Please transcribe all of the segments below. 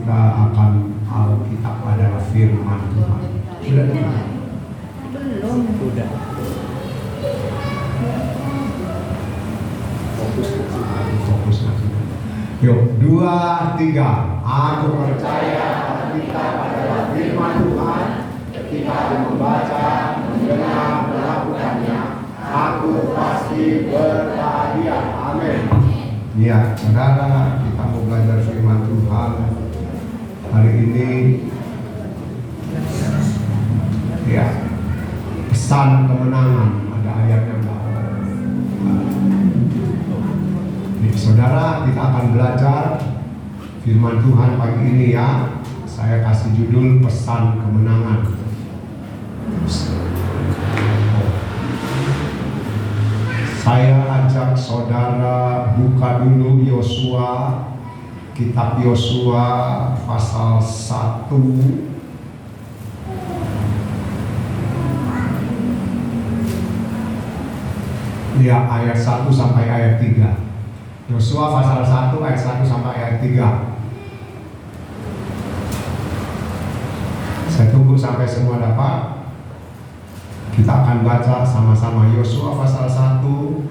kita akan Alkitab adalah firman Tuhan. Sudah dengar? Belum. Sudah. Fokus lagi. Yuk, 2, 3. Aku percaya Alkitab adalah firman Tuhan. Ketika aku membaca, mendengar, melakukannya, aku pasti berbahagia. Amin. Ya, saudara, kita mau belajar firman Tuhan hari ini. Ya, pesan kemenangan, ada ayatnya enggak? Saudara, kita akan belajar firman Tuhan pagi ini ya. Saya kasih judul pesan kemenangan. Saya ajak saudara buka dulu Yosua, kitab Yosua pasal 1. Ya, ayat 1 sampai ayat 3. Yosua pasal 1 ayat 1 sampai ayat 3. Saya tunggu sampai semua dapat. Kita akan baca sama-sama Yosua pasal 1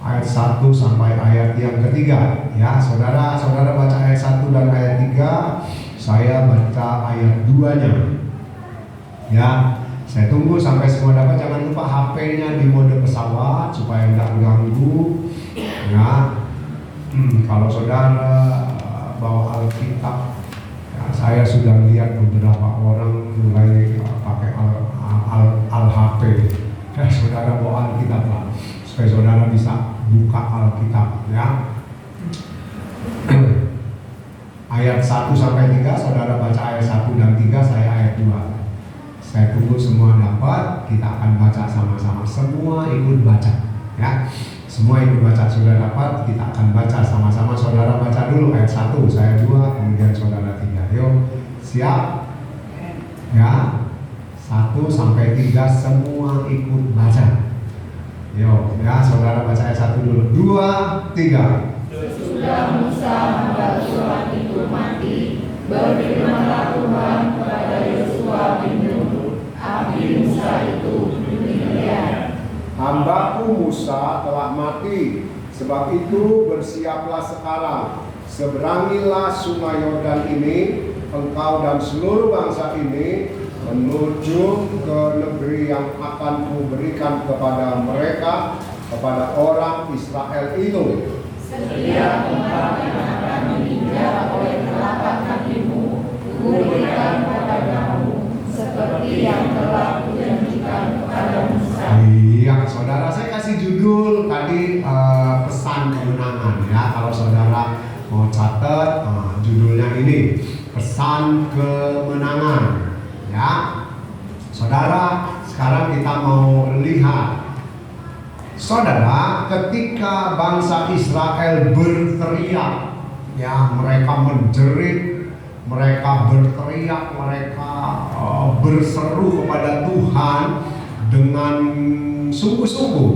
ayat 1 sampai ayat yang ketiga. Ya, saudara baca ayat 1 dan ayat 3. Saya baca ayat 2-nya. Ya, saya tunggu sampai semua dapat. Jangan lupa HP-nya di mode pesawat supaya tidak ganggu. Ya. Kalau saudara bawa Alkitab, ya, saya sudah lihat beberapa orang mulai pakai Al-HP. Saudara bawa Alkitab lah, supaya saudara bisa buka Alkitab. Ya. Ayat 1 sampai 3, saudara baca ayat 1 dan 3, saya ayat 2. Saya tunggu semua dapat, kita akan baca sama-sama. Semua ikut baca, ya. Semua ikut baca, sudah dapat, kita akan baca sama-sama. Saudara baca dulu ayat 1, saya 2, kemudian saudara 3. Yuk, siap? Ya, 1 sampai 3 semua ikut baca. Yuk, ya, saudara baca ayat 1 dulu. 2, 3. Sesudah Musa hamba Tuhan itu mati, berfirmanlah Tuhan kepada Yosua bin Nun, abdi Musa itu, demikian. Hambaku Musa telah mati, sebab itu bersiaplah sekarang, seberangilah sungai Yordan ini, engkau dan seluruh bangsa ini, menuju ke negeri yang akan kuberikan kepada mereka, kepada orang Israel itu. Setiap tempat yang akan diinjak oleh telapak kakimu, kuberikan kepadamu, seperti yang telah kujanjikan kepada Musa. Iya, saudara, saya kasih judul tadi pesan kemenangan ya. Kalau saudara mau catat, judulnya ini pesan kemenangan ya. Saudara, sekarang kita mau lihat. Saudara, ketika bangsa Israel berteriak, ya, mereka menjerit, mereka berteriak, mereka berseru kepada Tuhan dengan sungguh-sungguh.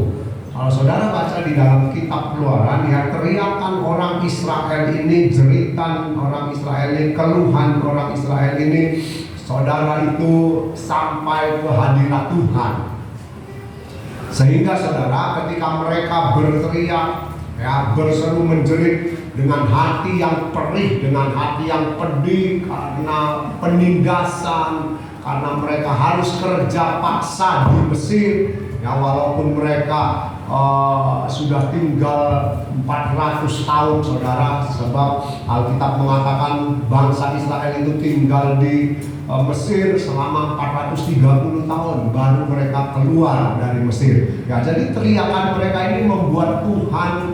Kalau saudara baca di dalam kitab Keluaran, ya, teriakan orang Israel ini, jeritan orang Israel ini, keluhan orang Israel ini, saudara, itu sampai ke hadirat Tuhan. Sehingga saudara, ketika mereka berteriak, ya, berseru menjerit dengan hati yang perih, dengan hati yang pedih karena penindasan, karena mereka harus kerja paksa di Mesir, ya, walaupun mereka sudah tinggal 400 tahun, saudara, sebab Alkitab mengatakan bangsa Israel itu tinggal di Mesir selama 430 tahun baru mereka keluar dari Mesir. Ya, jadi teriakan mereka ini membuat Tuhan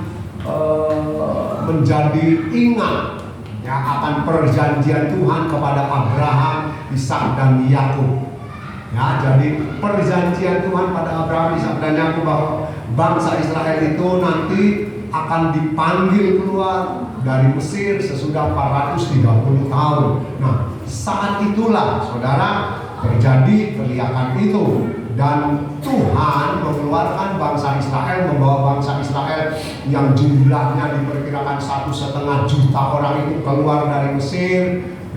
menjadi ingat, ya, akan perjanjian Tuhan kepada Abraham, Ishak dan Yakub. Ya, jadi perjanjian Tuhan pada Abraham, Ishak dan Yakub bahwa bangsa Israel itu nanti akan dipanggil keluar dari Mesir sesudah 430 tahun. Nah, saat itulah saudara terjadi teriakan itu, dan Tuhan mengeluarkan bangsa Israel, membawa bangsa Israel yang jumlahnya diperkirakan 1,5 juta orang itu keluar dari Mesir,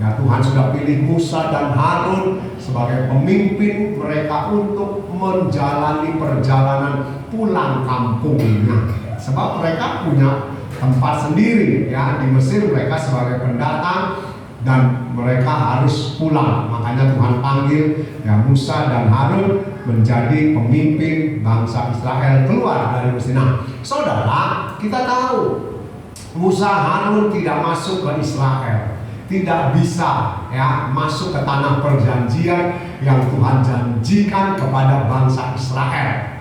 Ya, Tuhan sudah pilih Musa dan Harun sebagai pemimpin mereka untuk menjalani perjalanan pulang kampungnya. Sebab mereka punya tempat sendiri ya di Mesir, mereka sebagai pendatang dan mereka harus pulang. Makanya Tuhan panggil ya Musa dan Harun menjadi pemimpin bangsa Israel keluar dari Mesir. Nah, saudara, kita tahu Musa Harun tidak masuk ke Israel, tidak bisa ya masuk ke tanah perjanjian yang Tuhan janjikan kepada bangsa Israel.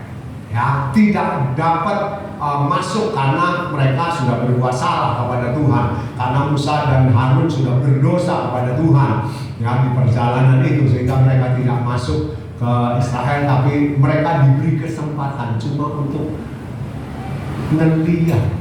Ya, tidak dapat masuk karena mereka sudah berbuat salah kepada Tuhan, karena Musa dan Harun sudah berdosa kepada Tuhan ya di perjalanan itu, sehingga mereka tidak masuk ke Israel. Tapi mereka diberi kesempatan cuma untuk melihat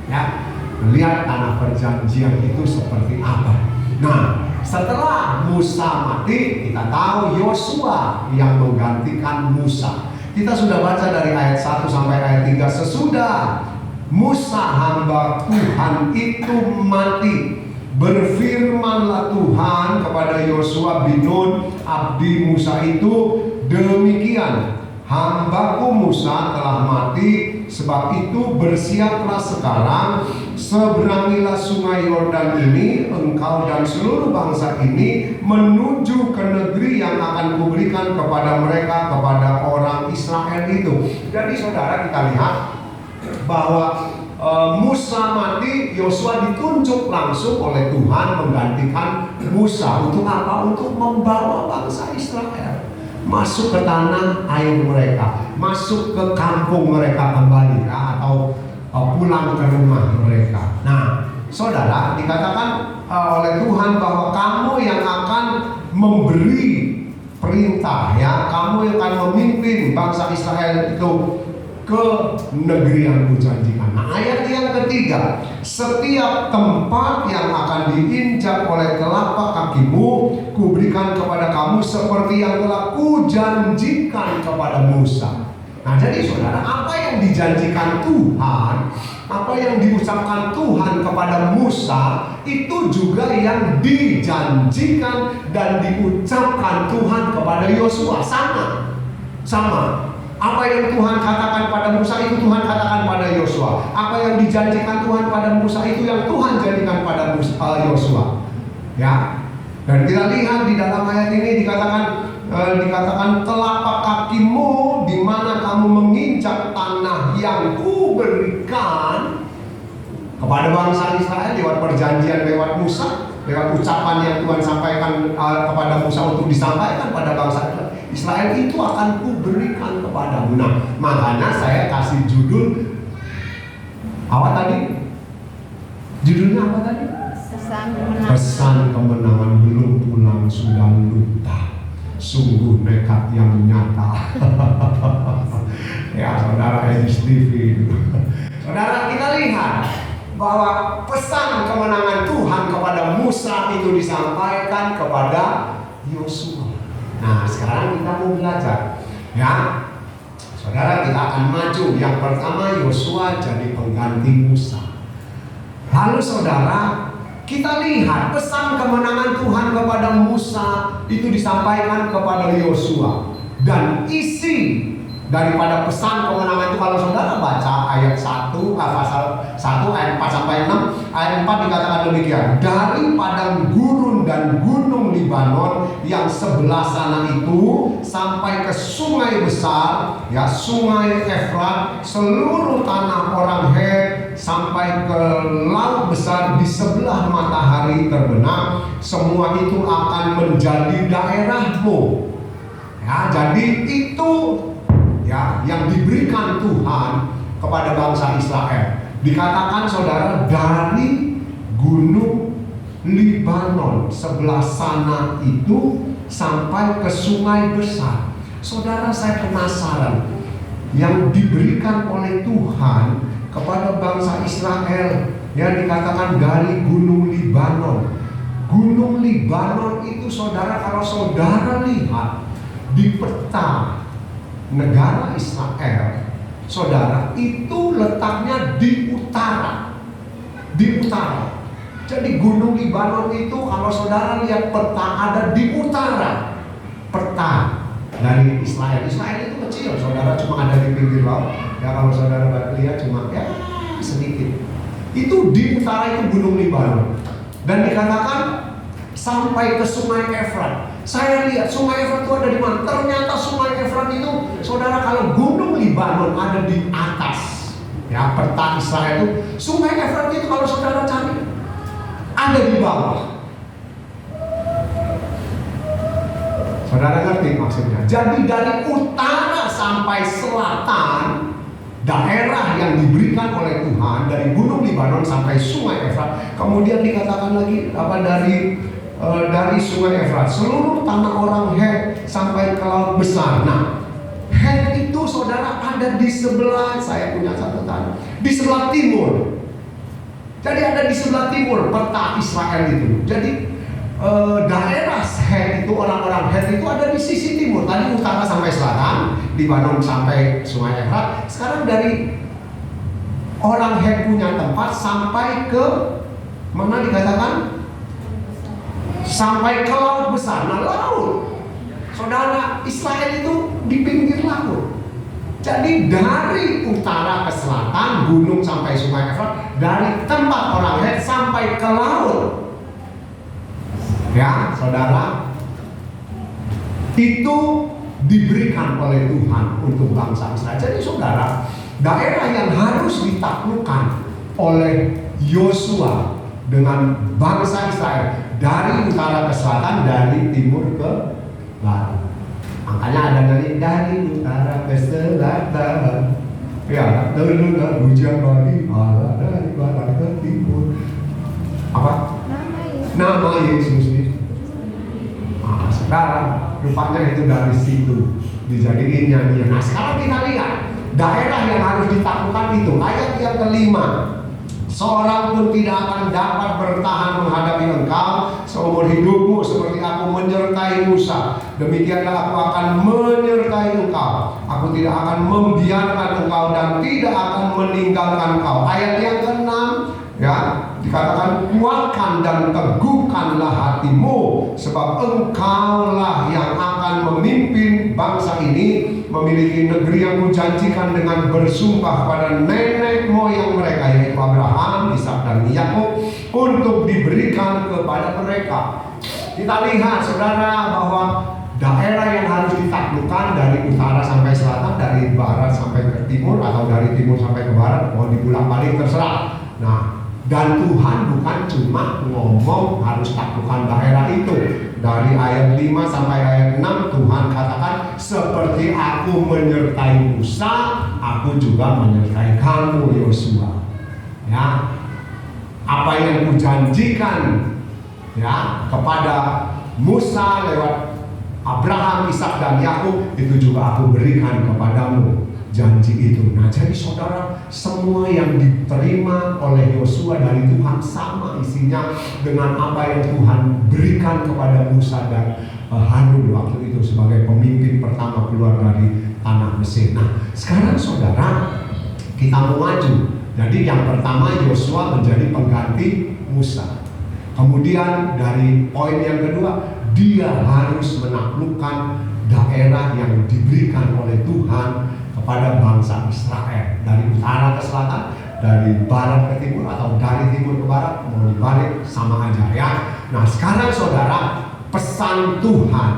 ya, melihat tanah perjanjian itu seperti apa. Nah, setelah Musa mati, kita tahu Yosua yang menggantikan Musa. Kita sudah baca dari ayat 1 sampai ayat 3. Sesudah Musa hamba Tuhan itu mati, berfirmanlah Tuhan kepada Yosua bin Nun, abdi Musa itu, demikian, hambaku Musa telah mati, sebab itu bersiaplah sekarang, seberangilah sungai Yordan ini, engkau dan seluruh bangsa ini, menuju ke negeri yang akan kuberikan kepada mereka, kepada orang Israel itu. Jadi saudara, kita lihat bahwa Musa mati, Yosua ditunjuk langsung oleh Tuhan menggantikan Musa. Untuk apa? Untuk membawa bangsa Israel masuk ke tanah air mereka, masuk ke kampung mereka kembali ya, atau pulang ke rumah mereka. Nah, saudara, dikatakan oleh Tuhan bahwa kamu yang akan memberi perintah ya, kamu yang akan memimpin bangsa Israel itu ke negeri yang kujanjikan. Nah, ayat yang ketiga, setiap tempat yang akan diinjak oleh telapak kakimu, kuberikan kepada kamu seperti yang telah kujanjikan kepada Musa. Nah, jadi saudara, apa yang dijanjikan Tuhan, apa yang diucapkan Tuhan kepada Musa, itu juga yang dijanjikan dan diucapkan Tuhan kepada Yosua. Sama. Apa yang Tuhan katakan pada Musa itu Tuhan katakan pada Yosua. Apa yang dijanjikan Tuhan pada Musa itu yang Tuhan janjikan pada Yosua. Ya. Dan kita lihat di dalam ayat ini dikatakan telapak kakimu di mana kamu menginjak tanah yang kuberikan kepada bangsa Israel lewat perjanjian, lewat Musa, lewat ucapan yang Tuhan sampaikan kepada Musa untuk disampaikan pada bangsa Israel, itu akan kuberikan kepadamu. Nah, makanya saya kasih judul apa tadi? Judulnya apa tadi? Pesan kemenangan belum pulang sudah luta, sungguh nekat yang nyata. Ya, saudara Edis TV. Saudara, kita lihat bahwa pesan kemenangan Tuhan kepada Musa itu disampaikan kepada Yosua. Nah, sekarang kita mau belajar ya, saudara, kita akan maju. Yang pertama, Yosua jadi pengganti Musa. Lalu saudara, kita lihat pesan kemenangan Tuhan kepada Musa itu disampaikan kepada Yosua. Dan isi daripada pesan kemenangan itu, kalau saudara baca ayat 1, pasal 1 ayat 4 sampai 6, ayat 4 dikatakan demikian, dari padang gurun dan gunung Libanon yang sebelah sana itu sampai ke sungai besar ya, sungai Efrat, seluruh tanah orang Het, sampai ke laut besar di sebelah matahari terbenam, semua itu akan menjadi daerahmu. Ya, jadi itu ya yang diberikan Tuhan kepada bangsa Israel. Dikatakan saudara, dari gunung Libanon sebelah sana itu sampai ke sungai besar. Saudara, saya penasaran, yang diberikan oleh Tuhan kepada bangsa Israel yang dikatakan dari gunung Libanon. Gunung Libanon itu saudara, kalau saudara lihat di peta negara Israel, saudara, itu letaknya di utara. Di utara. Jadi Gunung Libanon itu kalau saudara lihat peta ada di utara. Peta dari Israel. Israel itu kecil, saudara, cuma ada di pinggir laut. Ya kalau saudara lihat cuma ya sedikit. Itu di utara itu Gunung Libanon. Dan dikatakan sampai ke Sungai Efrat. Saya lihat Sungai Efrat itu ada di mana? Ternyata Sungai Efrat itu, saudara, kalau Gunung Libanon ada di atas, ya peta Israel itu, Sungai Efrat itu kalau saudara cari ada di bawah. Saudara ngerti maksudnya? Jadi dari utara sampai selatan, daerah yang diberikan oleh Tuhan dari Gunung Libanon sampai Sungai Efrat. Kemudian dikatakan lagi dari Sungai Efrat, seluruh tanah orang Het sampai ke Laut Besar. Nah, Het itu saudara ada di sebelah, saya punya catatan, di sebelah timur. Jadi ada di sebelah timur peta Israel itu. Jadi daerah Het itu, orang-orang Het itu ada di sisi timur. Tadi utara sampai selatan, Libanon sampai Sungai Efrat. Sekarang dari orang Het punya tempat sampai ke mana dikatakan? Sampai ke Laut Besar. Nah, laut, saudara, Israel itu di pinggir laut. Jadi dari utara ke selatan, gunung sampai Sungai Efrat, dari tempat orang Het sampai ke laut. Ya, saudara, itu diberikan oleh Tuhan untuk bangsa Israel. Jadi saudara, daerah yang harus ditaklukkan oleh Yosua dengan bangsa Israel dari utara ke selatan, dari timur ke barat. Makanya ada dari utara ke selatan, ya terdengar hujan bagi Allah dari barat ke timur. Apa? Nama Yesus itu. Nah, sekarang rupanya itu dari situ dijadiin nyanyian. Nah, sekarang kita lihat daerah yang harus ditaklukkan itu. Ayat yang kelima. Seorang pun tidak akan dapat bertahan menghadapi engkau seumur hidupmu, seperti aku menyertai Musa. Demikianlah aku akan menyertai engkau. Aku tidak akan membiarkan engkau dan tidak akan meninggalkan engkau. Ayat yang ke-6, ya, dikatakan kuatkan dan teguhkanlah hatimu, sebab engkaulah yang akan memimpin bangsa ini memiliki negeri yang kujanjikan dengan bersumpah pada nenek moyang mereka, yaitu Abraham, Ishak dan Yakub, untuk diberikan kepada mereka. Kita lihat saudara bahwa daerah yang harus ditaklukkan dari utara sampai selatan, dari barat sampai ke timur, atau dari timur sampai ke barat, mau dibolak-balik terserah. Nah, dan Tuhan bukan cuma ngomong harus taklukkan daerah itu. Dari ayat 5 sampai ayat 6 Tuhan katakan, seperti aku menyertai Musa, aku juga menyertai kamu Yosua. Ya, apa yang kujanjikan ya kepada Musa lewat Abraham, Ishak dan Yakub, itu juga aku berikan kepadamu. Janji itu. Nah, jadi saudara, semua yang diterima oleh Yosua dari Tuhan sama isinya dengan apa yang Tuhan berikan kepada Musa dan Harun waktu itu sebagai pemimpin pertama keluar dari tanah Mesir. Nah, sekarang saudara, kita mau maju. Jadi yang pertama Yosua menjadi pengganti Musa. Kemudian dari poin yang kedua, dia harus menaklukkan daerah yang diberikan oleh Tuhan kepada bangsa Israel, dari utara ke selatan, dari barat ke timur, atau dari timur ke barat, mau dibalik sama aja ya. Nah, sekarang saudara, pesan Tuhan.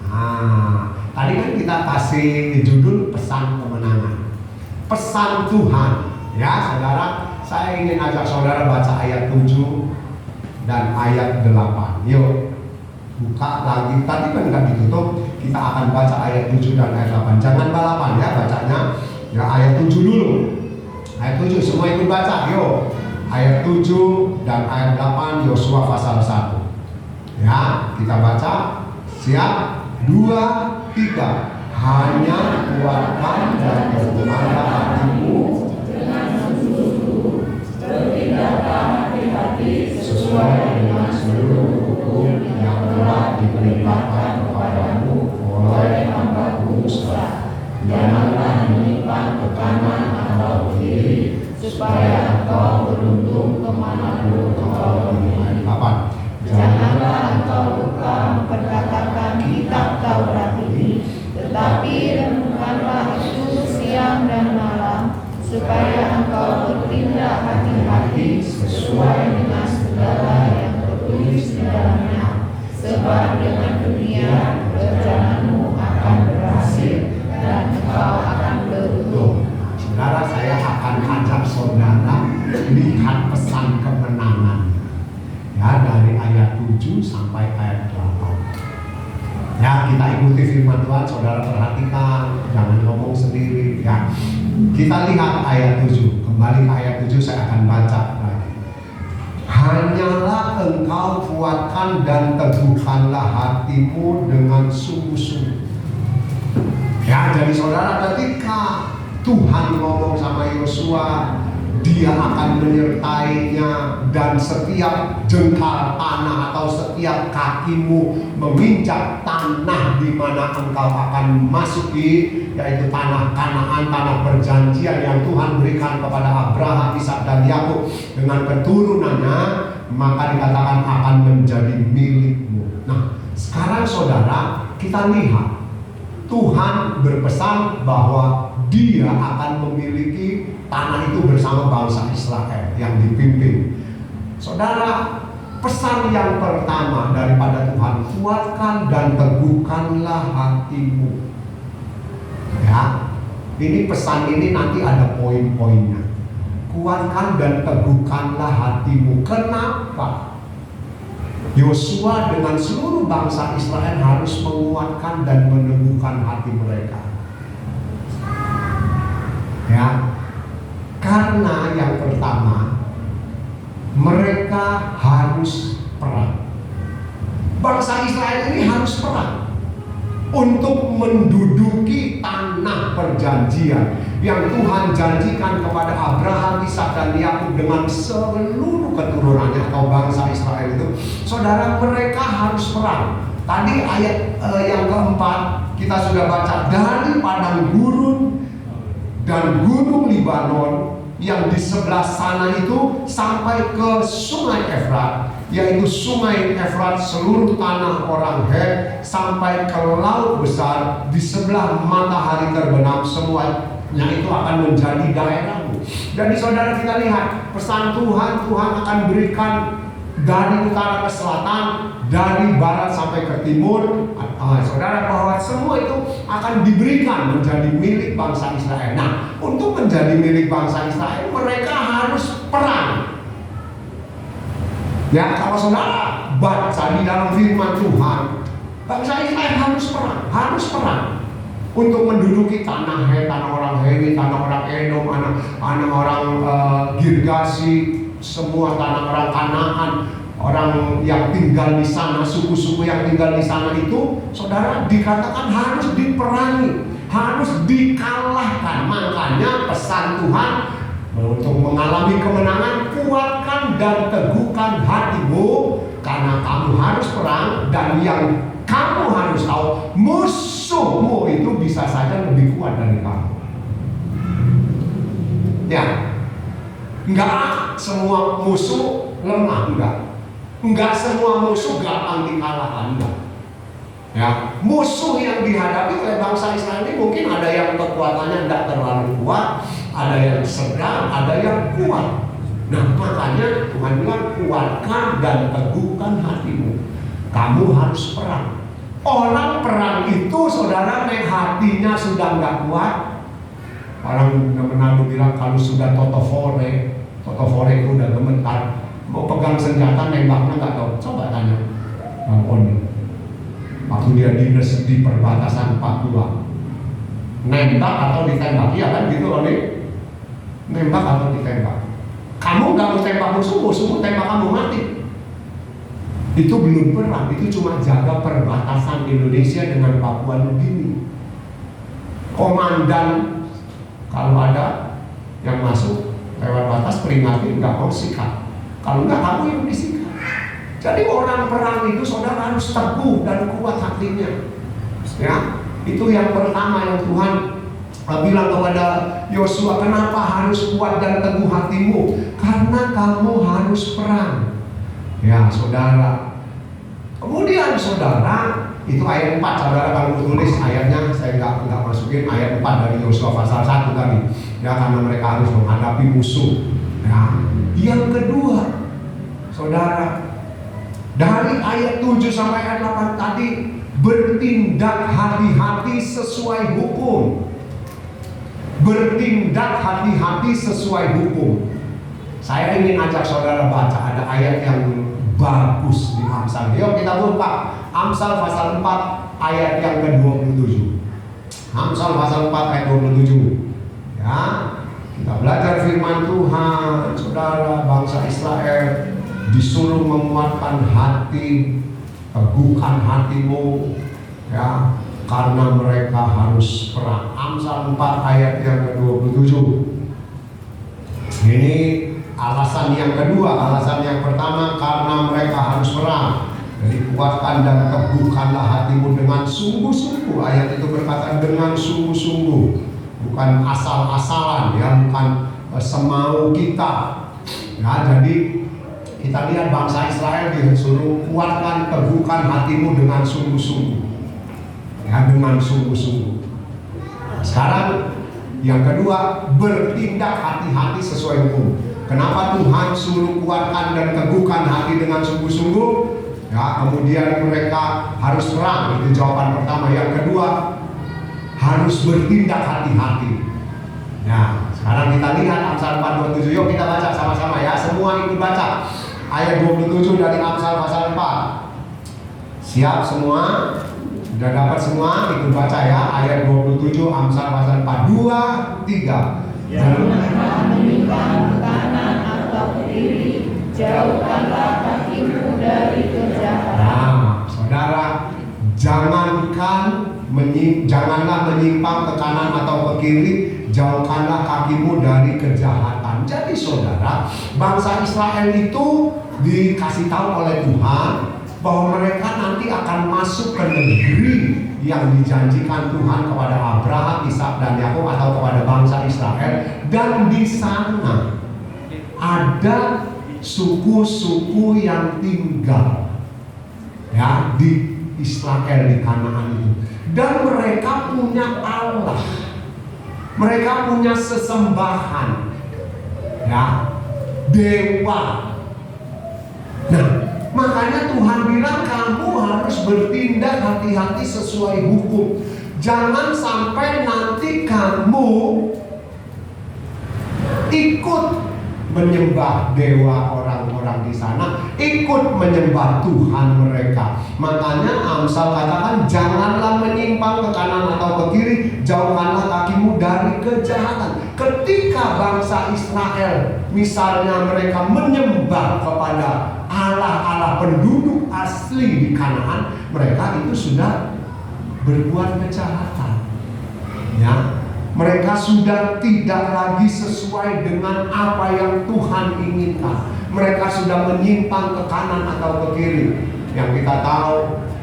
Nah, tadi kan kita kasih judul pesan kemenangan. Pesan Tuhan, ya saudara. Saya ingin ajak saudara baca ayat 7 dan ayat 8. Yuk, buka lagi, tadi kan nggak ditutup. Kita akan baca ayat 7 dan ayat 8. Jangan balapan ya bacanya. Ya, ayat 7 dulu. Ayat 7 semua ikut baca. Yuk. Ayat 7 dan ayat 8 Yosua pasal 1. Ya, kita baca. Siap? 2, 3. Hanya kuatkan dan teguhkanlah hatimu dengan sungguh-sungguh, bertindaklah hati-hati sesuai dengan seluruh hukum yang telah diperintahkan kepadamu oleh hamba-Mu Musa. Janganlah menyimpan ke kanan atau kiri, supaya engkau beruntung kemanapun engkau pergi. sebab dengan dunia rencanamu akan berhasil dan engkau akan beruntung. Saudara, saya akan ajak saudara lihat pesan kemenangan ya, dari ayat 7 sampai ayat 8. Ya, kita ikuti firman Tuhan, saudara perhatikan, jangan ngomong sendiri ya. Kita lihat ayat 7, kembali ke ayat 7, saya akan baca lagi. Hanyalah engkau kuatkan dan teguhkanlah hatimu dengan sungguh-sungguh. Ya, jadi saudara, ketika Tuhan ngomong sama Yosua, Dia akan menyertainya, dan setiap jengkal tanah atau setiap kakimu menginjak tanah di mana engkau akan masuki, yaitu tanah Kanaan, tanah perjanjian yang Tuhan berikan kepada Abraham, Ishak dan Yakub dengan keturunannya, maka dikatakan akan menjadi milikmu. Nah, sekarang saudara, kita lihat Tuhan berpesan bahwa Dia akan memiliki tanah itu bersama bangsa Israel yang dipimpin. Saudara, pesan yang pertama daripada Tuhan, kuatkan dan teguhkanlah hatimu. Ya, ini pesan ini nanti ada poin-poinnya. Kuatkan dan teguhkanlah hatimu. Kenapa? Yosua dengan seluruh bangsa Israel harus menguatkan dan meneguhkan hati mereka. Ya, karena yang pertama, mereka harus perang. Bangsa Israel ini harus perang untuk menduduki tanah perjanjian yang Tuhan janjikan kepada Abraham, Ishak dan Yakub dengan seluruh keturunannya atau bangsa Israel itu. Saudara, mereka harus perang. Tadi ayat yang keempat kita sudah baca, dari padang gurun dan gunung Libanon yang di sebelah sana itu sampai ke sungai Efrat, yaitu sungai Efrat seluruh tanah orang Het sampai ke laut besar di sebelah matahari terbenam, semuanya itu akan menjadi daerahmu. Jadi saudara, kita lihat pesan Tuhan, Tuhan akan berikan dari utara ke selatan, dari barat sampai ke timur. Saudara, bahwa semua itu akan diberikan menjadi milik bangsa Israel. Nah, untuk menjadi milik bangsa Israel, mereka harus perang. Ya, kalau saudara baca di dalam firman Tuhan, bangsa Israel harus perang untuk menduduki tanah Het, tanah orang Heti, tanah orang Edom, tanah orang Girgasi, semua tanah orang Kanaan. Orang yang tinggal di sana, suku-suku yang tinggal di sana itu, saudara, dikatakan harus diperangi, harus dikalahkan. Makanya pesan Tuhan untuk mengalami kemenangan, kuatkan dan teguhkan hatimu, karena kamu harus perang. Dan yang kamu harus tahu, musuhmu itu bisa saja lebih kuat dari kamu. Ya, enggak semua musuh lemah, enggak semua musuh gampang dikalahkan, enggak. Ya, musuh yang dihadapi oleh bangsa Israel ini mungkin ada yang kekuatannya tidak terlalu kuat, ada yang sedang, ada yang kuat. Nah, makanya Tuhan bilang, kuatkan dan teguhkan hatimu. Kamu harus perang. Orang perang itu, saudara, hatinya sudah nggak kuat. Orang Manado bilang kalau sudah totofore itu udah gemetar. Mau pegang senjata, nembaknya nggak tahu. Coba tanya Bang Oni, waktu dia dinas di perbatasan Papua, nembak atau ditembak? Iya kan gitu Oni? Nembak atau ditembak? Kamu nggak mau tembak musuh tembak kamu mati. Itu belum perang, itu cuma jaga perbatasan Indonesia dengan Papua Nugini. Komandan kalau ada yang masuk lewat batas, peringati, nggak mau sikat. Kalau enggak, kamu yang disikat. Jadi orang perang itu, saudara, harus teguh dan kuat hatinya. Ya, itu yang pertama yang Tuhan bilang kepada Yosua, kenapa harus kuat dan teguh hatimu? Karena kamu harus perang. Ya, saudara. Kemudian saudara, itu ayat 4, saudara kalau tulis ayatnya, saya nggak masukin ayat 4 dari Yosua pasal 1 tadi. Ya, karena mereka harus menghadapi musuh. Ya. Yang kedua, saudara, Dari ayat 7 sampai ayat 8 tadi, bertindak hati-hati sesuai hukum. Bertindak hati-hati sesuai hukum. Saya ingin ajak saudara baca, ada ayat yang bagus di Amsal. Yuk kita buka Amsal pasal 4 ayat yang ke-27. Amsal pasal 4 ayat 27. Ya, kita belajar firman Tuhan. Saudara, bangsa Israel disuruh menguatkan hati, teguhkan hatimu, ya, karena mereka harus perang. Amsal 4 ayat yang ke-27. Ini alasan yang kedua. Alasan yang pertama, karena mereka harus perang. Jadi kuatkan dan teguhkanlah hatimu dengan sungguh-sungguh. Ayat itu berkata dengan sungguh-sungguh, bukan asal-asalan, ya, bukan semau kita. Ya, jadi kita lihat bangsa Israel disuruh kuatkan, teguhkan hatimu dengan sungguh-sungguh. Ya, dengan sungguh-sungguh. Sekarang yang kedua, bertindak hati-hati sesuai hukum. Kenapa Tuhan suruh kuatkan dan teguhkan hati dengan sungguh-sungguh? Ya, kemudian mereka harus perang. Itu jawaban pertama. Yang kedua, harus bertindak hati-hati. Ya, sekarang kita lihat Amsal 4:27. Yuk kita baca sama-sama ya. Semua ikut baca. Ayat 27 dari Amsal pasal 4. Siap semua? Sudah dapat semua? Ikut baca ya. Ayat 27 Amsal pasal 4. 2, 3. Janganlah menyimpang ke kanan atau ke kiri, jauhkanlah kakimu dari kejahatan. Nah, saudara, janganlah menyimpang ke kanan atau ke kiri, jauhkanlah kakimu dari kejahatan. Jadi saudara, bangsa Israel itu dikasih tahu oleh Tuhan bahwa mereka nanti akan masuk ke negeri yang dijanjikan Tuhan kepada Abraham, Ishak dan Yakub atau kepada bangsa Israel, dan di sana ada suku-suku yang tinggal, ya, di Israel, di Kanaan itu, dan mereka punya Allah, mereka punya sesembahan, ya, dewa. Nah, makanya Tuhan bilang kamu harus bertindak hati-hati sesuai hukum. Jangan sampai nanti kamu ikut menyembah dewa orang-orang di sana, ikut menyembah Tuhan mereka. Makanya Amsal katakan janganlah menyimpang ke kanan atau ke kiri, jauhkanlah kakimu dari kejahatan. Ketika bangsa Israel misalnya mereka menyembah kepada Allah-Allah penduduk asli di Kanaan, mereka itu sudah berbuat kejahatan. Ya, mereka sudah tidak lagi sesuai dengan apa yang Tuhan inginkan. Mereka sudah menyimpang ke kanan atau ke kiri. Yang kita tahu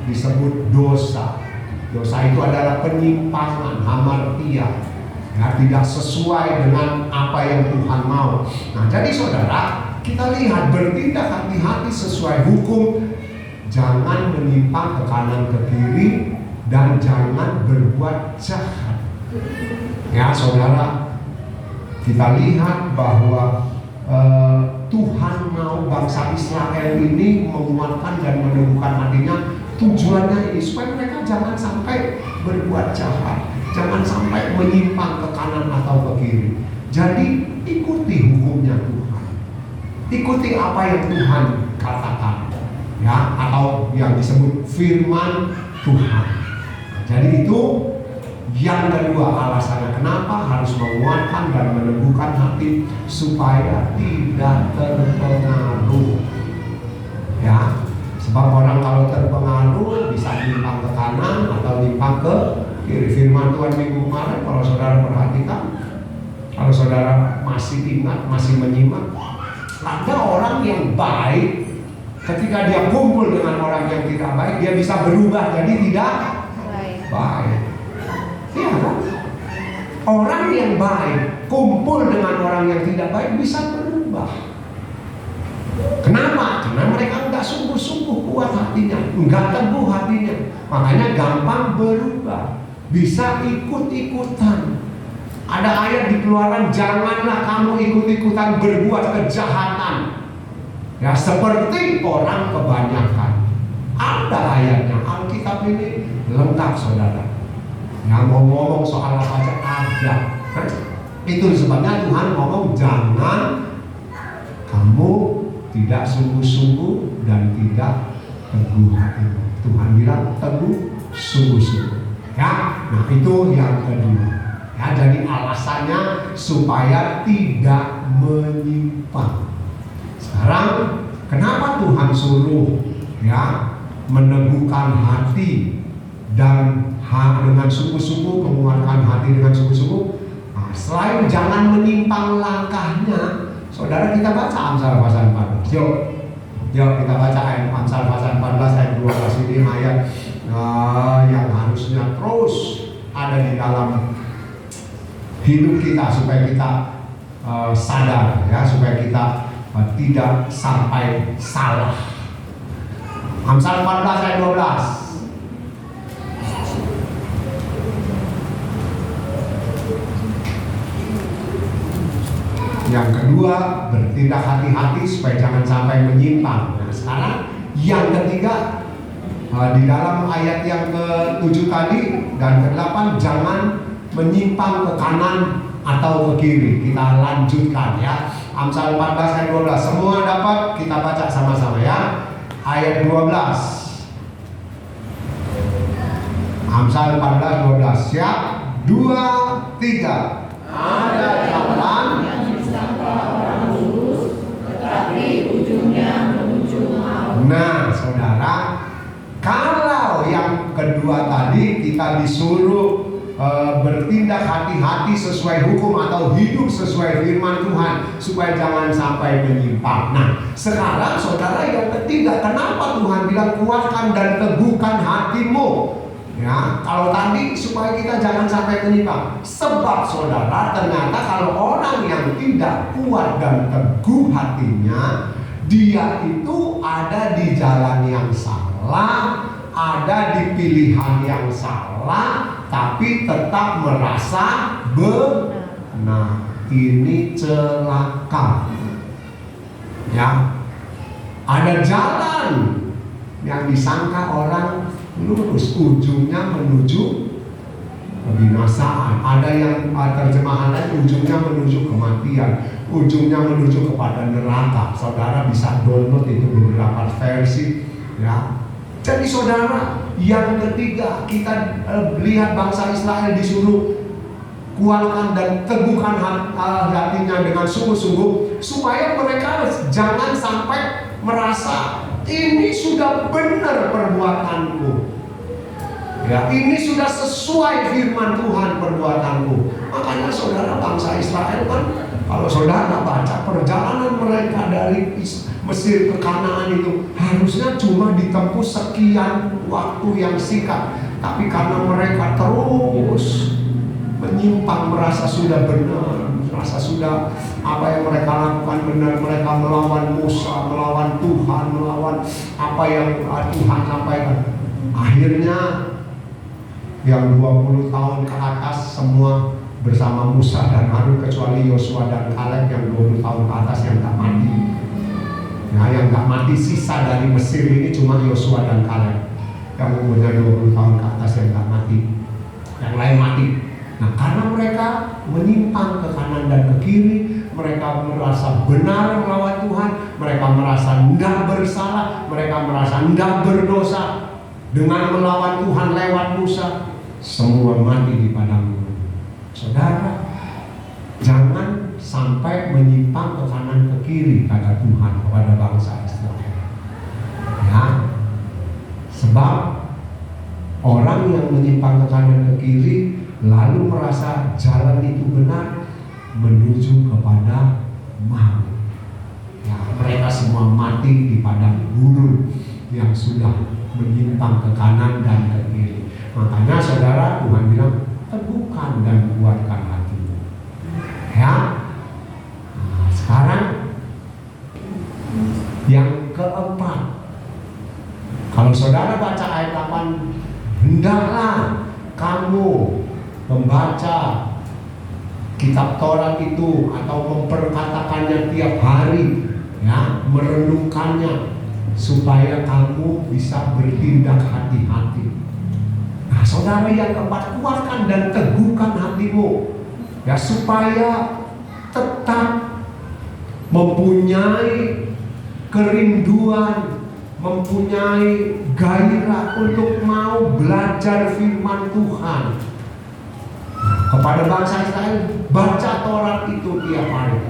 disebut dosa. Dosa itu adalah penyimpangan, hamartia, ya, tidak sesuai dengan apa yang Tuhan mau. Nah, jadi saudara, kita lihat bertindak hati-hati sesuai hukum. Jangan menyimpang ke kanan ke kiri, dan jangan berbuat jahat. Ya saudara, kita lihat bahwa Tuhan mau bangsa Israel ini menguatkan dan meneguhkan hatinya. Tujuannya ini supaya mereka jangan sampai berbuat jahat, jangan sampai menyimpang ke kanan atau ke kiri. Jadi ikuti hukumnya Tuhan, ikuti apa yang Tuhan katakan, ya, atau yang disebut firman Tuhan. Jadi itu yang kedua alasannya kenapa harus menguatkan dan meneguhkan hati, supaya tidak terpengaruh. Ya, sebab orang kalau terpengaruh bisa nyimpang ke kanan atau nyimpang ke kiri. Firman Tuhan minggu kemarin, kalau saudara perhatikan, kalau saudara masih ingat, masih menyimak, ada orang yang baik, ketika dia kumpul dengan orang yang tidak baik, dia bisa berubah jadi tidak baik. Ya kan? Orang yang baik kumpul dengan orang yang tidak baik bisa berubah. Kenapa? Karena mereka enggak sungguh-sungguh kuat hatinya, enggak teguh hatinya, makanya gampang berubah, bisa ikut-ikutan. Ada ayat di Keluaran, janganlah kamu ikut-ikutan berbuat kejahatan. Ya, seperti orang kebanyakan. Ada ayatnya, Alkitab ini lengkap saudara. Ya, mau ngomong soal apa aja ada. Itu sebabnya Tuhan ngomong jangan kamu tidak sungguh-sungguh dan tidak teguh hati. Tuhan bilang teguh sungguh-sungguh. Ya, nah itu yang kedua. Ya, jadi alasannya supaya tidak menyimpang. Sekarang kenapa Tuhan suruh ya meneguhkan hati dan dengan sungguh-sungguh, menguatkan hati dengan sungguh-sungguh? Nah, selain jangan menyimpang langkahnya, saudara, kita baca Amsal pasal 14. Yuk kita baca ayat Amsal pasal 14 ayat 12 ini ayat yang harusnya terus ada di dalam hidup kita supaya kita sadar ya, supaya kita tidak sampai salah. Amsal 14 ayat 12. Yang kedua, bertindak hati-hati supaya jangan sampai menyimpang. Nah, sekarang yang ketiga, di dalam ayat yang ke-7 tadi dan ke-8, jangan menyimpang ke kanan atau ke kiri. Kita lanjutkan ya. Amsal 14 ayat 12. Semua dapat kita baca sama-sama ya. Ayat 12. Amsal 14 12. Siap? 2 3. Ada jalan yang disangka orang lurus, tetapi ujungnya menuju maut. Nah, saudara, kalau yang kedua tadi kita disuruh bertindak hati-hati sesuai hukum atau hidup sesuai firman Tuhan supaya jangan sampai menyimpang. Nah, sekarang saudara yang ketiga, kenapa Tuhan bilang kuatkan dan teguhkan hatimu? Ya, kalau tadi supaya kita jangan sampai menyimpang. Sebab saudara, ternyata kalau orang yang tidak kuat dan teguh hatinya, dia itu ada di jalan yang salah, ada di pilihan yang salah, tapi tetap merasa benar. Ini celaka. Ya, ada jalan yang disangka orang lurus, ujungnya menuju kebinasaan. Ada yang terjemahan lain ujungnya menuju kematian, ujungnya menuju kepada neraka. Saudara bisa download itu beberapa versi ya. Jadi saudara, yang ketiga kita lihat bangsa Israel disuruh kuatkan dan teguhkan hatinya dengan sungguh-sungguh supaya mereka jangan sampai merasa ini sudah benar perbuatanku. Ya, ini sudah sesuai firman Tuhan perbuatanku. Makanya saudara, bangsa Israel kan, kalau saudara baca perjalanan mereka dari Mesir ke Kanaan itu harusnya cuma ditempuh sekian waktu yang singkat. Tapi karena mereka terus menyimpang, merasa sudah benar, merasa sudah apa yang mereka lakukan benar, mereka melawan Musa, melawan Tuhan, melawan apa yang Tuhan sampaikan. Akhirnya yang 20 tahun ke atas semua bersama Musa dan Harun, kecuali Yosua dan Kaleb yang 20 tahun ke atas yang tak mati. Nah, yang tak mati sisa dari Mesir ini cuma Yosua dan Kaleb yang umurnya 20 tahun ke atas yang tak mati. Yang lain mati. Nah, karena mereka menyimpang ke kanan dan ke kiri, mereka merasa benar melawan Tuhan, mereka merasa tidak bersalah, mereka merasa tidak berdosa dengan melawan Tuhan lewat Musa, semua mati di padang gurun. Saudara, jangan sampai menyimpang ke kanan ke kiri, kata Tuhan kepada bangsa Israel. Ya, sebab orang yang menyimpang ke kanan ke kiri lalu merasa jalan itu benar menuju kepada maut. Ya, mereka semua mati di padang gurun yang sudah menyimpang ke kanan dan ke kiri. Makanya saudara, Tuhan bilang teguhkan dan kuatkan hatimu. Ya. Nah, sekarang yang keempat, kalau saudara baca ayat 8, hendaklah kamu membaca kitab Taurat itu atau memperkatakannya tiap hari ya, merenungkannya supaya kamu bisa bertindak hati-hati. Nah, saudara, yang keempat, kuatkan dan teguhkan hatimu, ya, supaya tetap mempunyai kerinduan, mempunyai gairah untuk mau belajar firman Tuhan. Kepada bangsa Israel, baca Taurat itu tiap hari,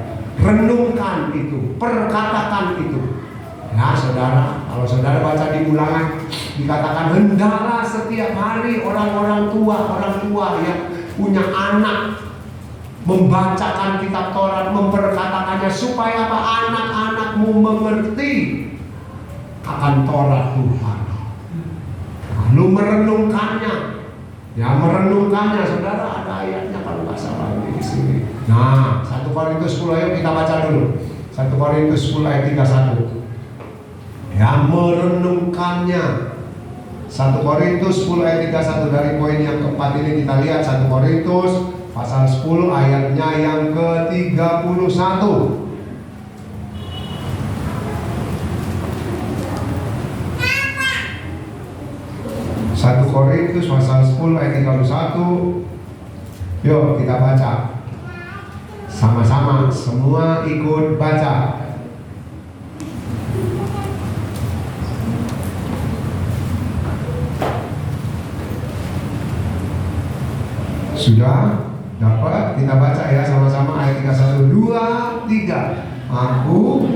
renungkan itu, perkatakan itu. Ya saudara, kalau saudara baca di Ulangan, dikatakan hendaklah setiap hari orang tua yang punya anak membacakan kitab Taurat, memperkatakannya, supaya apa? Anak-anakmu mengerti akan Taurat Tuhan, lalu merenungkannya. Ya, merenungkannya, saudara, ada ayatnya kalau nggak salah di sini. Nah, 1 Korintus 10, ayo kita baca dulu. 1 Korintus 10 ayat 31. Ya, merenungkannya. 1 Korintus 10 ayat 31, dari poin yang keempat ini kita lihat 1 Korintus pasal 10 ayatnya yang ke-31. 1 Korintus pasal 10 ayat 31. Yuk kita baca sama-sama, semua ikut baca. Sudah dapat? Kita baca ya sama-sama ayat 31, 2, 3. Aku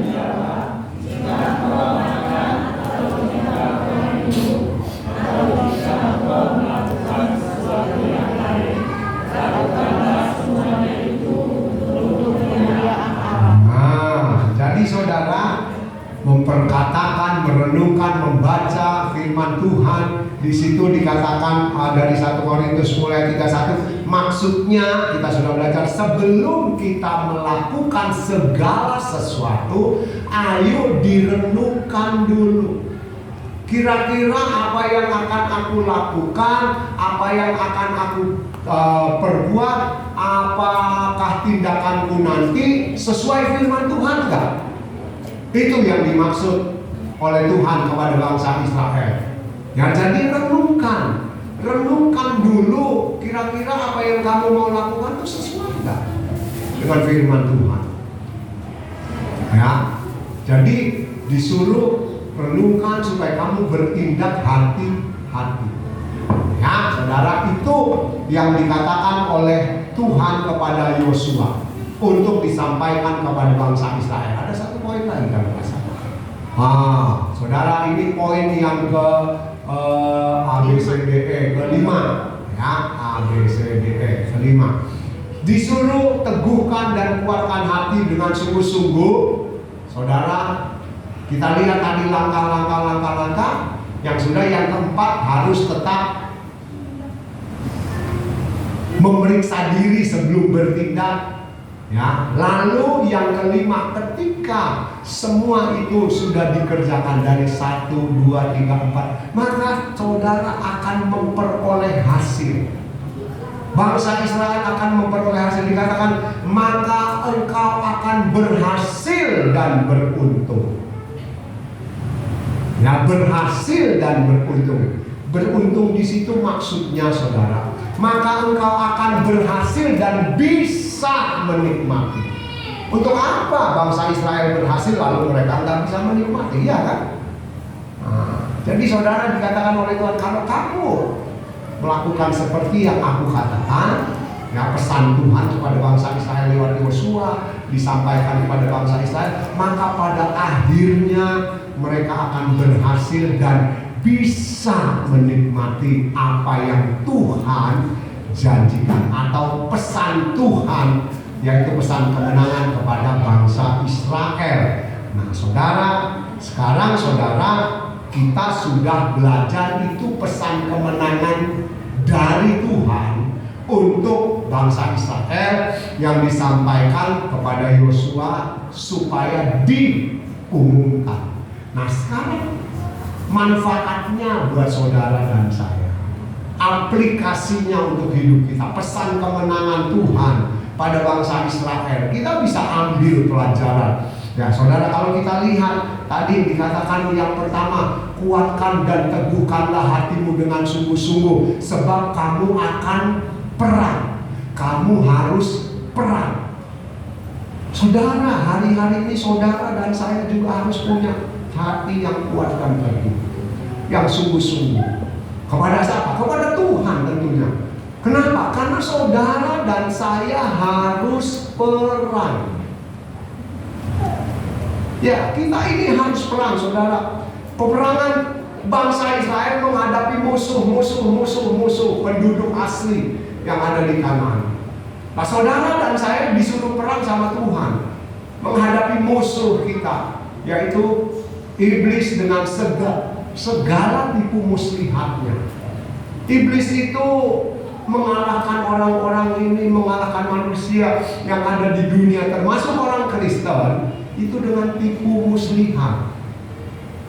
jadi saudara, memperkatakan, merenungkan, membaca firman Tuhan. Di situ dikatakan dari 1 Korintus 10 ayat 31, maksudnya kita sudah belajar, sebelum kita melakukan segala sesuatu, ayo direnungkan dulu. Kira-kira apa yang akan aku lakukan, apa yang akan aku perbuat, apakah tindakanku nanti sesuai firman Tuhan enggak? Itu yang dimaksud oleh Tuhan kepada bangsa Israel. Ya, jadi renungkan dulu, kira-kira apa yang kamu mau lakukan itu sesuai enggak dengan firman Tuhan. Ya, jadi disuruh renungkan supaya kamu bertindak hati-hati. Ya, saudara, itu yang dikatakan oleh Tuhan kepada Yosua untuk disampaikan kepada bangsa Israel. Ada satu poin lagi kalau nggak salah. Saudara, ini poin yang ke ABCDE kelima, ya, ABCDE kelima. Disuruh teguhkan dan kuatkan hati dengan sungguh-sungguh. Saudara, kita lihat tadi langkah-langkah yang sudah. Yang keempat, harus tetap memeriksa diri sebelum bertindak. Ya, lalu yang kelima, ketika semua itu sudah dikerjakan dari 1, 2, 3, 4, maka saudara akan memperoleh hasil. Bangsa Israel akan memperoleh hasil, dikatakan maka engkau akan berhasil dan beruntung. Ya, berhasil dan beruntung. Beruntung di situ maksudnya saudara, maka engkau akan berhasil dan bisa menikmati. Untuk apa bangsa Israel berhasil lalu mereka nggak bisa menikmati? Ya kan? Jadi saudara, dikatakan oleh Tuhan, kalau kamu melakukan seperti yang aku katakan, ya, pesan Tuhan kepada bangsa Israel lewat Yosua disampaikan kepada bangsa Israel, maka pada akhirnya mereka akan berhasil dan bisa menikmati apa yang Tuhan janjikan, atau pesan Tuhan, yaitu pesan kemenangan kepada bangsa Israel. Nah saudara, sekarang saudara, kita sudah belajar itu pesan kemenangan dari Tuhan untuk bangsa Israel yang disampaikan kepada Yosua supaya diumumkan. Nah sekarang manfaatnya buat saudara dan saya, aplikasinya untuk hidup kita, pesan kemenangan Tuhan pada bangsa Israel, kita bisa ambil pelajaran Ya saudara, kalau kita lihat tadi dikatakan yang pertama, kuatkan dan teguhkanlah hatimu dengan sungguh-sungguh, sebab kamu akan perang. Kamu harus perang. Saudara, hari-hari ini saudara dan saya juga harus punya hati yang kuat dan teguh, yang sungguh-sungguh. Kepada siapa? Kepada Tuhan tentunya. Kenapa? Karena saudara dan saya harus perang. Ya, kita ini harus perang, saudara. Peperangan bangsa Israel menghadapi musuh penduduk asli yang ada di Kanaan. Nah, saudara dan saya disuruh perang sama Tuhan menghadapi musuh kita, yaitu iblis dengan segala tipu muslihatnya. Iblis itu mengalahkan orang-orang ini, mengalahkan manusia yang ada di dunia, termasuk orang Kristen, itu dengan tipu muslihat.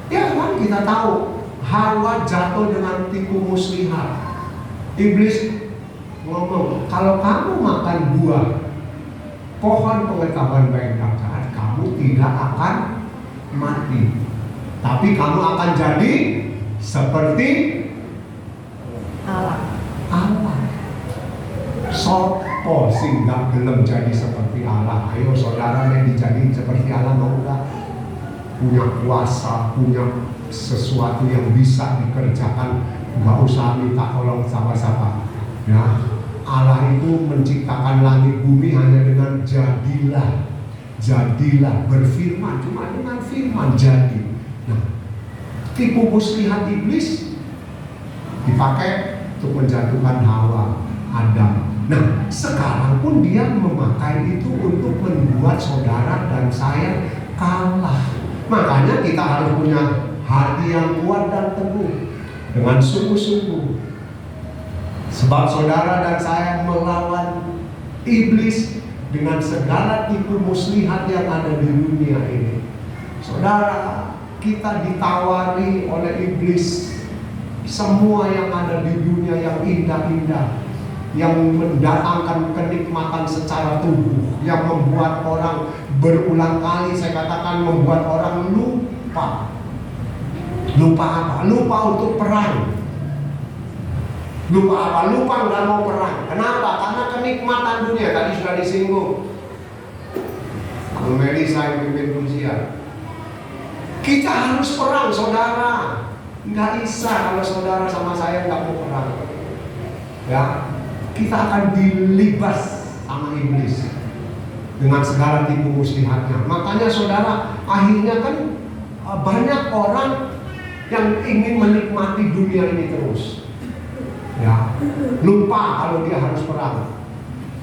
Ya kan, kita tahu Hawa jatuh dengan tipu muslihat. Iblis ngomong, kalau kamu makan buah pohon pengetahuan baik dan jahat, kamu tidak akan mati, tapi kamu akan jadi seperti Allah. Sopo sing gak gelem jadi seperti Allah. Ayo saudara, yang dijadiin seperti Allah, mau gak? Punya kuasa, punya sesuatu yang bisa dikerjakan, gak usah minta tolong siapa-siapa. Ya, Allah itu menciptakan langit bumi hanya dengan jadilah, berfirman, cuma dengan firman jadi. Nah, tipu muslihat iblis dipakai untuk menjatuhkan Hawa, Adam. Nah, sekarang pun dia memakai itu untuk membuat saudara dan saya kalah. Makanya kita harus punya hati yang kuat dan teguh dengan sungguh-sungguh. Sebab saudara dan saya melawan iblis dengan segala tipu muslihat yang ada di dunia ini. Saudara, kita ditawari oleh iblis semua yang ada di dunia yang indah-indah, yang mendatangkan kenikmatan secara tubuh, yang membuat orang berulang kali, saya katakan, membuat orang lupa. Lupa apa? Lupa untuk perang. Lupa apa? Lupa nggak mau perang. Kenapa? Karena kenikmatan dunia tadi sudah disinggung. Kalau Melisa yang pimpin pujian, kita harus perang, saudara. Nggak bisa kalau saudara sama saya nggak mau perang. Ya, kita akan dilibas sama iblis dengan segala tipu muslihatnya. Makanya saudara, akhirnya kan banyak orang yang ingin menikmati dunia ini terus. Ya, lupa kalau dia harus perang.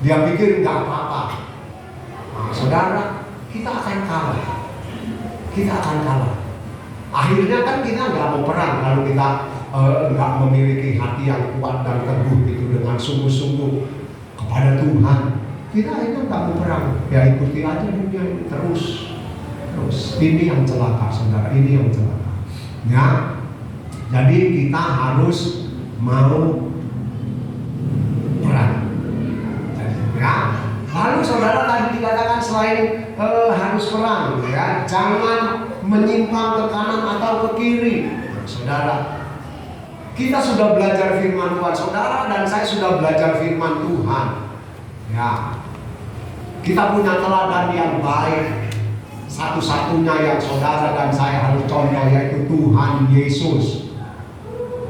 Dia pikir nggak apa-apa. Nah, saudara, kita akan kalah. Kita akan kalah. Akhirnya kan kita nggak mau perang kalau kita nggak memiliki hati yang kuat dan teguh itu dengan sungguh-sungguh kepada Tuhan. Kita akhirnya nggak mau perang. Ya ikuti aja dunia ini terus. Ini yang celaka, saudara. Ini yang celaka. Ya, jadi kita harus mau perang. Ya. Lalu saudara tadi dikatakan selain harus perang, ya, jangan menyimpang ke kanan atau ke kiri. Nah, saudara, kita sudah belajar firman Tuhan, saudara dan saya sudah belajar firman Tuhan. Ya, kita punya teladan yang baik. Satu-satunya yang saudara dan saya harus contoh yaitu Tuhan Yesus.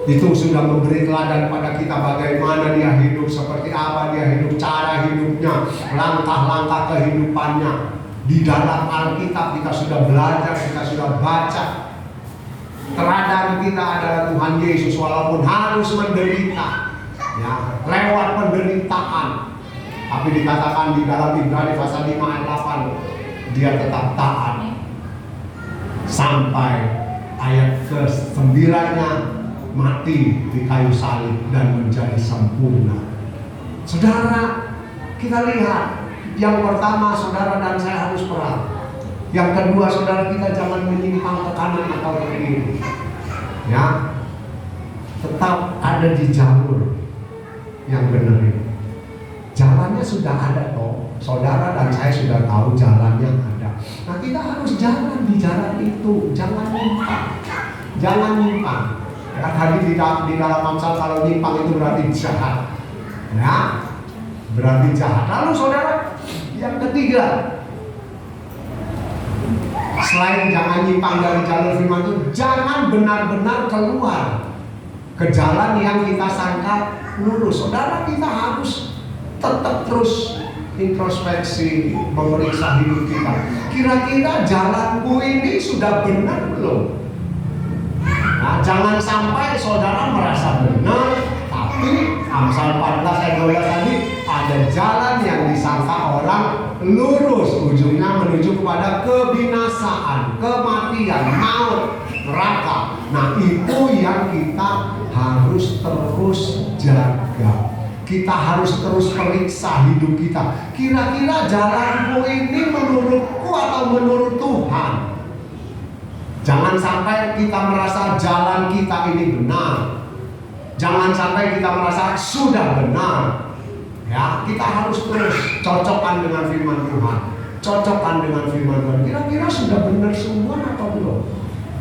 Itu sudah memberi teladan pada kita bagaimana dia hidup, seperti apa dia hidup, cara hidupnya, langkah-langkah kehidupannya. Di dalam Alkitab kita sudah belajar, kita sudah baca. Teladan kita adalah Tuhan Yesus, walaupun harus menderita, ya, lewat penderitaan. Tapi dikatakan di dalam Ibrani pasal 5 ayat 8, dia tetap taat sampai ayat ke-9-nya, mati di kayu salib dan menjadi sempurna. Saudara, kita lihat yang pertama, saudara dan saya harus perang. Yang kedua, saudara, kita jangan menyimpang ke kanan atau ke kiri. Ya, tetap ada di jalur yang benar ini. Jalannya sudah ada toh, saudara dan saya sudah tahu jalannya ada. Nah, kita harus jalan di jalan itu, jangan nyimpang. Jangan nyimpang. Ya, tadi di dalam Amsal kalau nyimpang itu berarti jahat. Ya, berarti jahat. Lalu saudara, yang ketiga, selain jangan nyimpang dari jalur firman Tuhan, jangan benar-benar keluar ke jalan yang kita sangka lurus. Saudara, kita harus tetap terus introspeksi, memeriksa hidup kita. Kira-kira jalanku ini sudah benar belum? Nah, jangan sampai saudara merasa benar, tapi Amsal 14 ayat 12 tadi ada jalan yang disangka orang lurus, ujungnya menuju kepada kebinasaan, kematian, maut, neraka. Nah, itu yang kita harus terus jaga. Kita harus terus periksa hidup kita. Kira-kira jalanku ini menurutku atau menurut Tuhan? Jangan sampai kita merasa jalan kita ini benar. Jangan sampai kita merasa sudah benar. Ya, kita harus terus cocokkan dengan firman Tuhan. Cocokkan dengan firman Tuhan. Kira-kira sudah benar semua atau belum?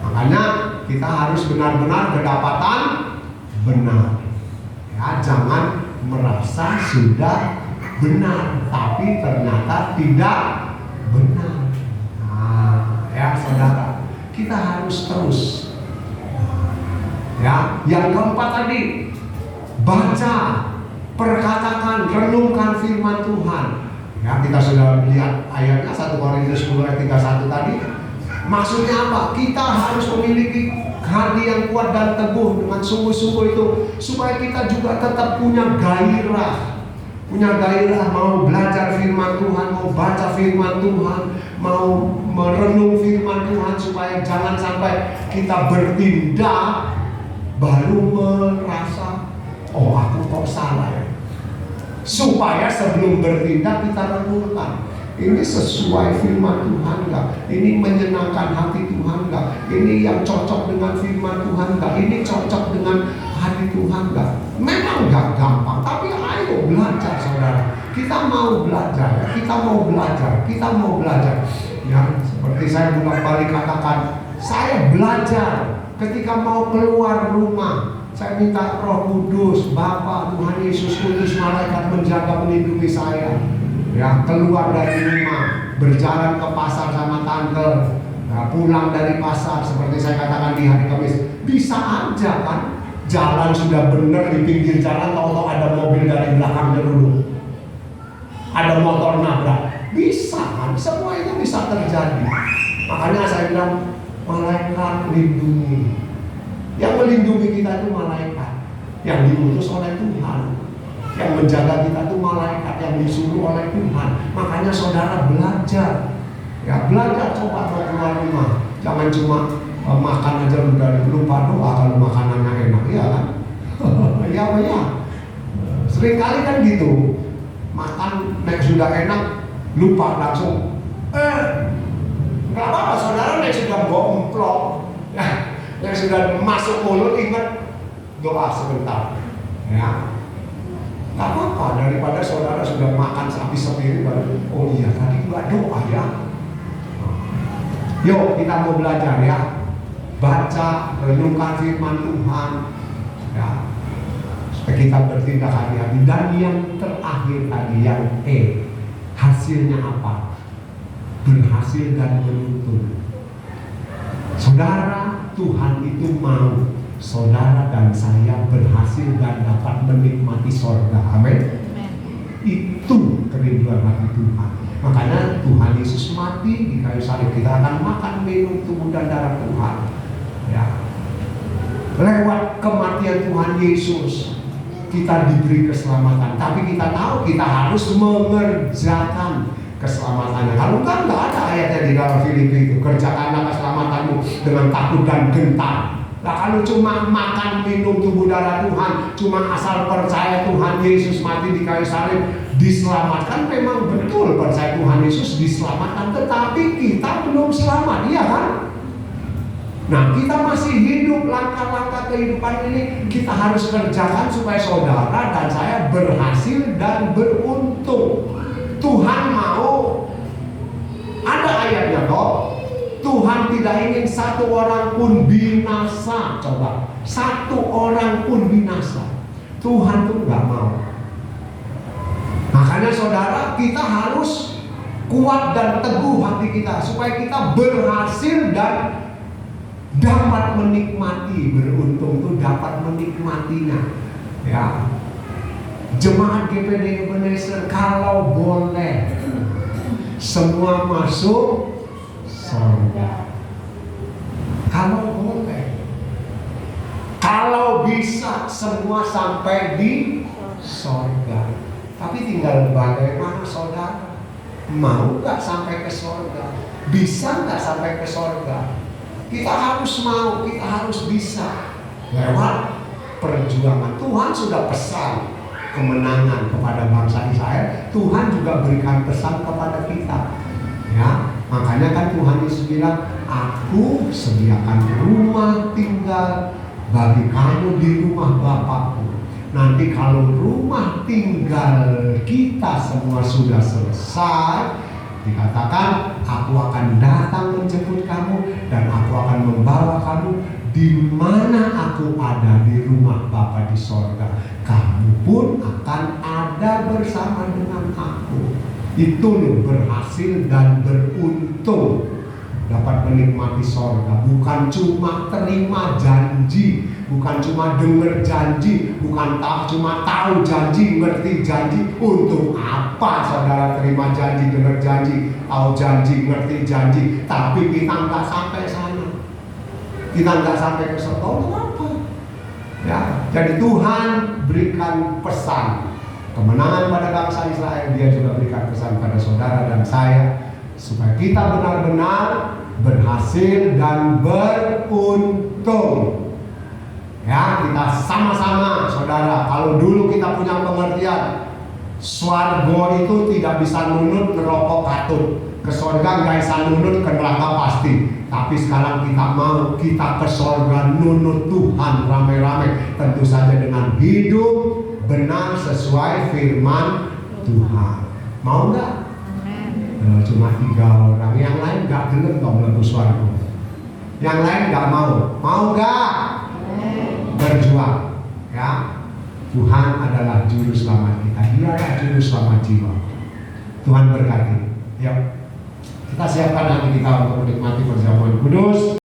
Makanya kita harus benar-benar kedapatan benar. Ya, jangan merasa sudah benar, tapi ternyata tidak benar. Nah, ya saudara, kita harus terus. Ya, yang keempat tadi, baca, perkatakan, renungkan firman Tuhan. Ya, kita sudah lihat ayatnya 1 Korintus 10 ayat 31 tadi. Maksudnya apa? Kita harus memiliki hati yang kuat dan teguh dengan sungguh-sungguh itu, supaya kita juga tetap punya gairah mau belajar firman Tuhan, mau baca firman Tuhan, mau merenung firman Tuhan, supaya jangan sampai kita bertindak baru merasa, oh aku kok salah ya. Supaya sebelum bertindak kita renungkan, ini sesuai firman Tuhan enggak? Ini menyenangkan hati Tuhan enggak? Ini yang cocok dengan firman Tuhan enggak? Ini cocok dengan hati Tuhan enggak? Memang enggak gampang, tapi ayo belajar saudara. Kita mau belajar ya, kita mau belajar. Ya, seperti saya bolak-balik katakan, saya belajar ketika mau keluar rumah. Saya minta Roh Kudus, Bapa, Tuhan Yesus Kudus, malaikat menjaga melindungi saya. Ya, keluar dari rumah, berjalan ke pasar sama tante, ya, pulang dari pasar seperti saya katakan di hari Kamis. Bisa aja kan, jalan sudah benar di pinggir jalan, tahu-tahu ada mobil dari belakang nyeruduk, ada motor nabrak. Bisa kan, semua itu bisa terjadi. Makanya saya bilang, malaikat lindungi. Yang melindungi kita itu malaikat yang diutus oleh Tuhan. Yang menjaga kita itu malaikat yang disuruh oleh Tuhan. Makanya saudara belajar. Ya, belajar, coba mau keluar rumah. Jangan cuma makan aja udah lupa doa kalau makanannya enak, ya kan? Ya. Sering kali kan gitu. Makan sudah enak, lupa langsung. Enggak apa-apa saudara, sudah gomplok. Ya, yang sudah masuk mulut, ingat doa sebentar. Ya. Gak apa-apa, daripada saudara sudah makan sapi sendiri baru, oh iya tadi gak doa ya. Yuk kita mau belajar ya. Baca, renungkan firman Tuhan ya, supaya kita bertindak hati-hati. Dan yang terakhir tadi, yang hasilnya apa? Berhasil dan beruntung. Saudara, Tuhan itu mau saudara dan saya berhasil dan dapat menikmati sorga. Amin. Itu kerinduan hati Tuhan. Makanya Tuhan Yesus mati di kayu salib. Kita akan makan minum tubuh dan darah Tuhan. Ya. Lewat kematian Tuhan Yesus kita diberi keselamatan. Tapi kita tahu kita harus mengerjakan keselamatannya. Kalau kan nggak ada ayatnya di dalam Filipi itu, kerjakanlah keselamatanmu dengan takut dan gentar. Nah, kalau cuma makan minum tubuh darah Tuhan, cuma asal percaya Tuhan Yesus mati di kayu salib diselamatkan, memang betul percaya Tuhan Yesus diselamatkan, tetapi kita belum selamat, iya kan? Nah, kita masih hidup, langkah-langkah kehidupan ini kita harus kerjakan supaya saudara dan saya berhasil dan beruntung. Tuhan mau, ada ayatnya toh. Tuhan tidak ingin satu orang pun binasa. Coba, satu orang pun binasa. Tuhan tuh nggak mau. Makanya saudara, kita harus kuat dan teguh hati kita supaya kita berhasil dan dapat menikmati, beruntung tuh dapat menikmatinya. Ya, jemaat GPD Ebenezer, kalau boleh semua masuk surga. Kalau boleh, kalau bisa semua sampai di surga. Tapi tinggal bagaimana saudara, mau nggak sampai ke surga? Bisa nggak sampai ke surga? Kita harus mau, kita harus bisa lewat perjuangan. Tuhan sudah pesan kemenangan kepada bangsa Israel. Tuhan juga berikan pesan kepada kita. Ya, makanya kan Tuhan Yesus bilang, aku sediakan rumah tinggal bagi kamu di rumah Bapakku. Nanti kalau rumah tinggal kita semua sudah selesai, dikatakan, aku akan datang menjemput kamu dan aku akan membawa kamu di mana aku ada di rumah Bapa di sorga. Kamu pun akan ada bersama dengan aku. Itu loh berhasil dan beruntung. Dapat menikmati sorga. Bukan cuma terima janji, bukan cuma dengar janji, bukan cuma tahu janji, ngerti janji. Untuk apa saudara terima janji, dengar janji, tahu janji, ngerti janji, tapi kita nggak sampai sana, kita nggak sampai ke sorga. Untuk apa? Ya, jadi Tuhan berikan pesan kemenangan pada bangsa Israel. Dia juga berikan pesan pada saudara dan saya, supaya kita benar-benar berhasil dan beruntung. Ya, kita sama-sama saudara. Kalau dulu kita punya pengertian swarga itu tidak bisa nunut neraka katut, ke surga nggak bisa nunut, ke neraka pasti. Tapi sekarang kita mau, kita ke surga nunut Tuhan rame-rame, tentu saja dengan hidup benar sesuai firman Tuhan. Mau nggak? Cuma 3 orang, yang lain gak gelem kok mlebu swarga. Yang lain gak mau. Mau gak? Berjuang. Ya, Tuhan adalah juru selamat kita. Dialah juru selamat jiwa. Tuhan berkati. Yuk, kita siapkan hati kita untuk menikmati perjamuan kudus.